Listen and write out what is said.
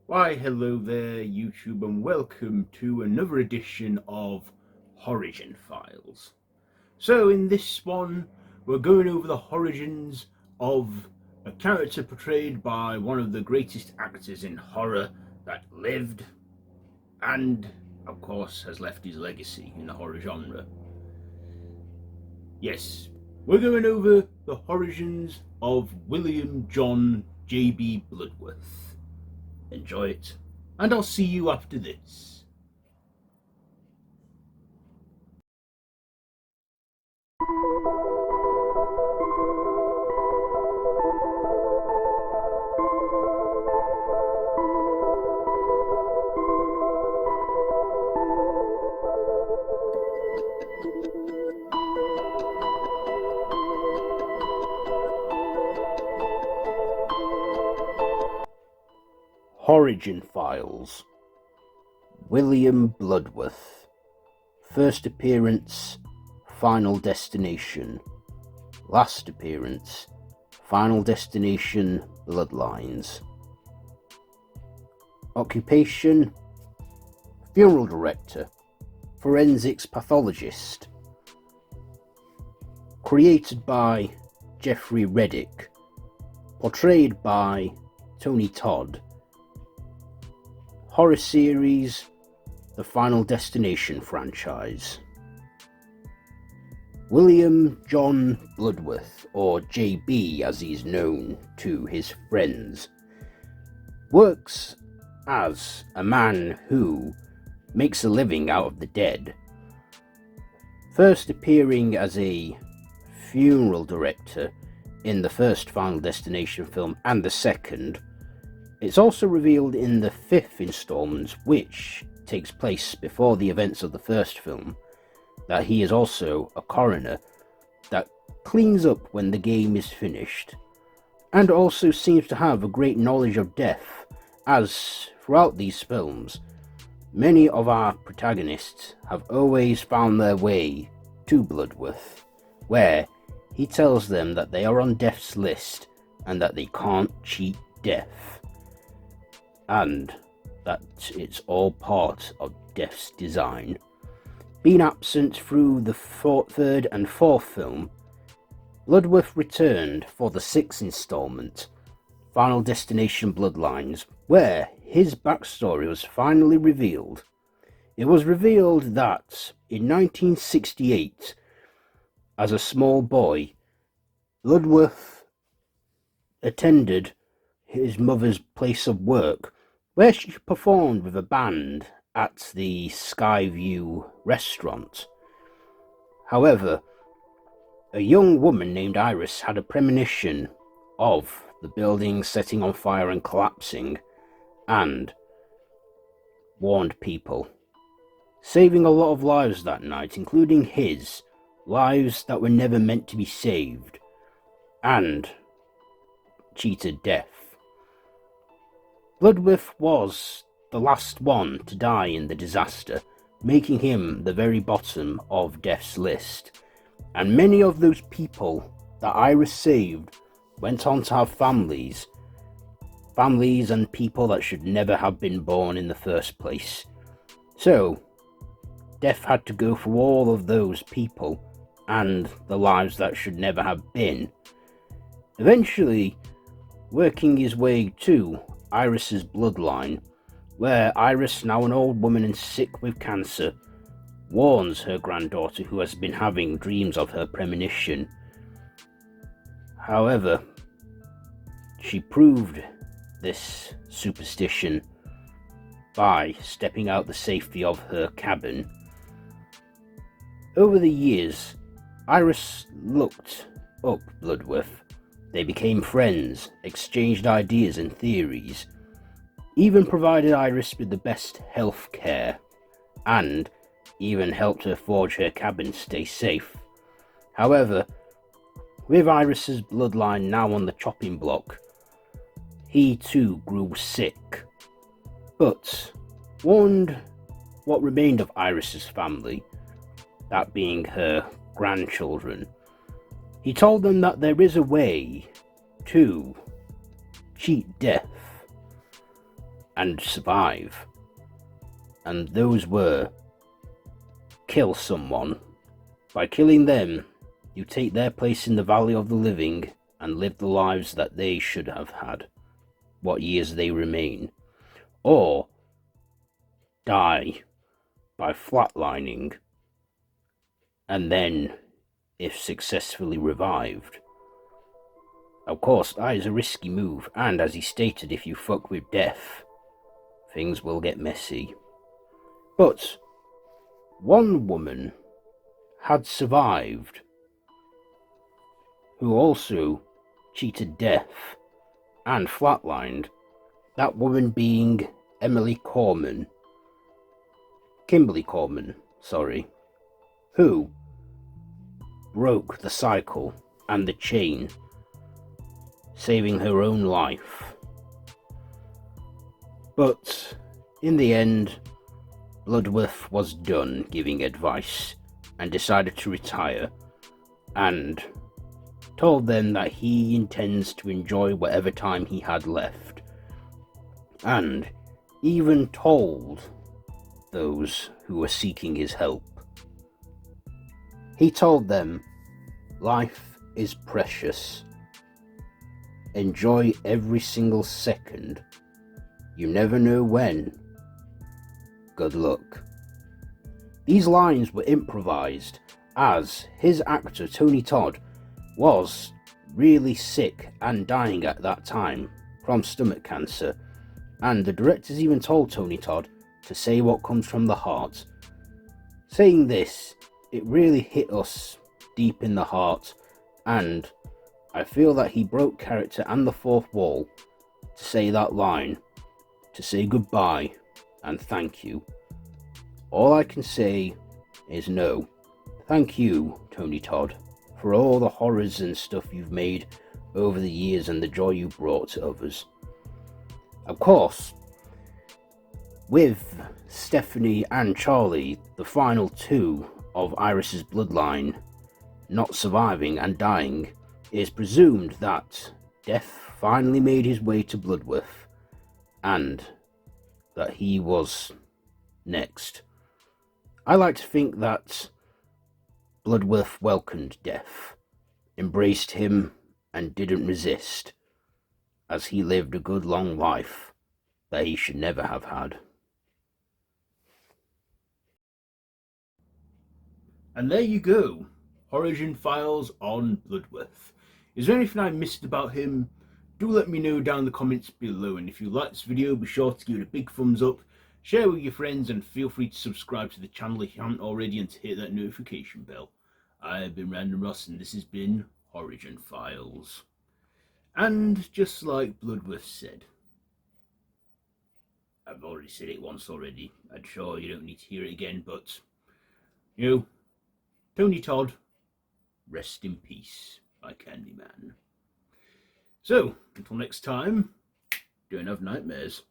Why, hello there, YouTube, and welcome to another edition of Horigin Files. So, in this one, we're going over the origins of a character portrayed by one of the greatest actors in horror that lived, and, of course, has left his legacy in the horror genre. Yes, we're going over the origins of William John JB Bludworth. Enjoy it, and I'll see you after this. Horigin Files. William Bludworth. First appearance, Final Destination. Last appearance, Final Destination, Bloodlines. Occupation, funeral director, forensics pathologist. Created by Jeffrey Reddick. Portrayed by Tony Todd. Horror series, the Final Destination franchise. William John Bludworth, or JB as he's known to his friends, works as a man who makes a living out of the dead. First appearing as a funeral director in the first Final Destination film and the second. It's also revealed in the fifth installment, which takes place before the events of the first film, that he is also a coroner that cleans up when the game is finished, and also seems to have a great knowledge of death, as throughout these films, many of our protagonists have always found their way to Bludworth, where he tells them that they are on death's list and that they can't cheat death, and that it's all part of death's design. Being absent through the third and fourth film, Bludworth returned for the sixth installment, Final Destination Bloodlines, where his backstory was finally revealed. It was revealed that in 1968, as a small boy, Bludworth attended his mother's place of work, where she performed with a band at the Skyview restaurant. However, a young woman named Iris had a premonition of the building setting on fire and collapsing, and warned people, saving a lot of lives that night, including his, lives that were never meant to be saved, and cheated death. Bludworth was the last one to die in the disaster, making him the very bottom of death's list, and many of those people that Iris saved went on to have families and people that should never have been born in the first place. So, death had to go for all of those people and the lives that should never have been, eventually working his way to Iris's bloodline, where Iris, now an old woman and sick with cancer, warns her granddaughter, who has been having dreams of her premonition. However, she proved this superstition by stepping out the safety of her cabin. Over the years, Iris looked up Bludworth. They became friends, exchanged ideas and theories, even provided Iris with the best health care, and even helped her forge her cabin stay safe. However, with Iris's bloodline now on the chopping block, he too grew sick, but warned what remained of Iris's family that being her grandchildren. He told them that there is a way to cheat death and survive, and those were kill someone. By killing them, you take their place in the valley of the living and live the lives that they should have had, what years they remain, or die by flatlining, and then, if successfully revived. Of course, that is a risky move, and as he stated, if you fuck with death, things will get messy. But one woman had survived, who also cheated death and flatlined, that woman being Kimberly Corman, who broke the cycle and the chain, saving her own life. But in the end, Bludworth was done giving advice and decided to retire, and told them that he intends to enjoy whatever time he had left, and even told those who were seeking his help. He told them, life is precious. Enjoy every single second. You never know when. Good luck. These lines were improvised as his actor Tony Todd was really sick and dying at that time from stomach cancer, and the directors even told Tony Todd to say what comes from the heart. Saying this, it really hit us deep in the heart, and I feel that he broke character and the fourth wall to say that line, to say goodbye and thank you. All I can say is no. Thank you, Tony Todd, for all the horrors and stuff you've made over the years and the joy you brought to others. Of course, with Stephanie and Charlie, the final two of Iris's bloodline, not surviving and dying, it is presumed that death finally made his way to Bludworth, and that he was next. I like to think that Bludworth welcomed death, embraced him, and didn't resist, as he lived a good long life that he should never have had. And there you go, Horigin Files on Bludworth. Is there anything I missed about him? Do let me know down in the comments below, and if you like this video, be sure to give it a big thumbs up, share with your friends, and feel free to subscribe to the channel if you haven't already, and to hit that notification bell. I have been Random Ross, and this has been Horigin Files. And just like Bludworth said, I've already said it once already, I'm sure you don't need to hear it again, but, you know, Tony Todd, rest in peace, my Candyman. So, until next time, don't have nightmares.